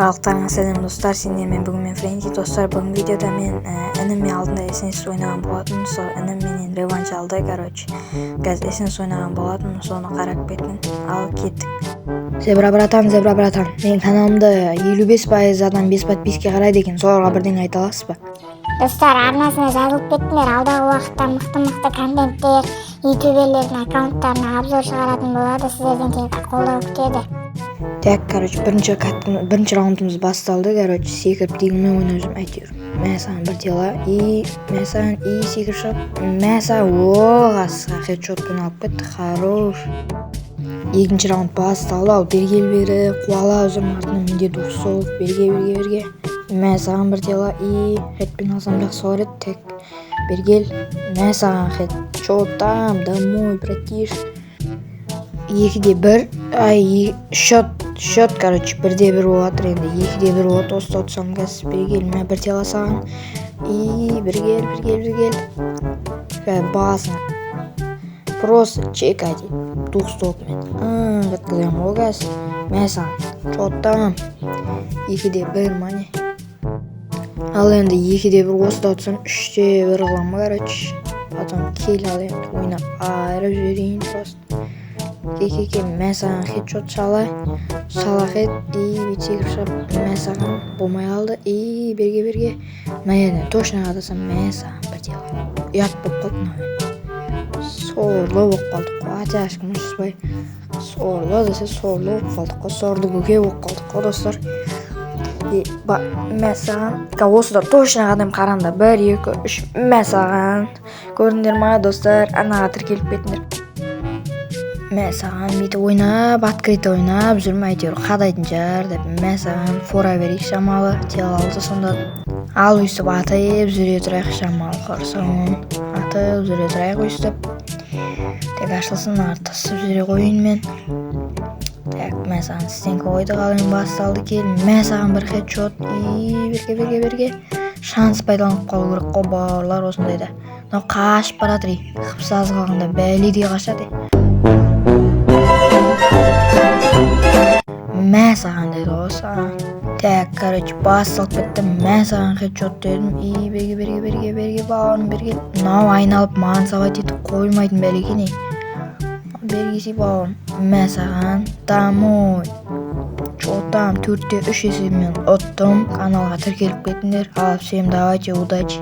Барлықтарыңа сәлем достар, сендермен бүгін мен Френди. Достар, бүгін видеода мен ініме алдында эсенсіз ойнаған болатын. Сол інім менен реванш алды, қазір эсенсіз ойнаған болатын, соны қарап кеттім. Ал кеттік. Зебра братан, менің каналымда 55% адам 5 подписка қарайды екен, соларға бірдеңе айта аласыз ба? Достар, арнасына жазылып кеттіңдер. Алдағы уақытта мықты контенттер, ютуберлердің аккаунттарына обзор шығаратын болады. Сіздерден тек қолдау күтеді. Так, бірінші раундымыз басталды. Секіріп дегенмен ойнап жүрмін, әйтеуір. Мә саған бір дела, мә саған секіріп шығып, мә саған асыға хедшотпен алып кетті, хорош. Екінші раунд басталды, ал бері қуалап жүрмін, артынан менде дұрыс сол, берге. Мә саған бір дела, хедпен алсам жақсы бар еді, тек бергел, мә саған хедшот, там, домой, братиш. 2-1, счет, 1-1 болатыр енді, 2-1 болат, осы отсам қазір бергел, мә бір дела саған, бергел. Басын, просто чекайте, дух стопмен, жатқызам ол қазір, мә саған, чоттам, 2-1 мане. Ал енді 2-1 осы да отсам, 3-1 қыламы, потом кел ал енді ойнап, айрып жіберейін просто. Мә саған хедшот сала хед, бет секіріп шығып, мә саған болмай қалды, берге. Мәйені точно қадасам, мә саған бір дела. Ұят болып қалды мынау. Сорлы болып қалдық қой, атяшкім ұшыспай. Сорлы десе сорлы болып қалдық қой, сорды көке болып қалдық қой, достар. Мә саған, осы да точно қадам қаранда, 1, 2, 3, мә саған. Көрдіңдер ма, достар, анаға тіркеліп кетіңдер. Мә саған бейті ойнап, открыто ойнап жүрмін, әйтеуір қадайтын жар деп, мә саған фора берейік шамалы, тел алды сонда. Ал өйстіп атып жүре тұрайық шамалы қарсын, атып жүре тұрайық өйстіп. Тек ашылсын артысып жүре қойын мен. Так, мә саған стенкі қойды қалайын басталды кел, мә саған бір хедшот, берге. Шанс пайдаланып қалу керек қой бауырлар осындайда. Мынау қашып баратыр, қыпсыз қалғанда бәледей қашады. Мә саған деді осы. Так, басылып кетті, мә саған хедшот дедім, берге, бауырым берге. Мынау айналып маған сабай дейді, қоймайтын бәлекен бергесі бауырым, мә саған, домой. Чотам, 4-3 есебімен ұттым, каналға тіркеліп кетіңдер. Ал, всем давайте, удачи.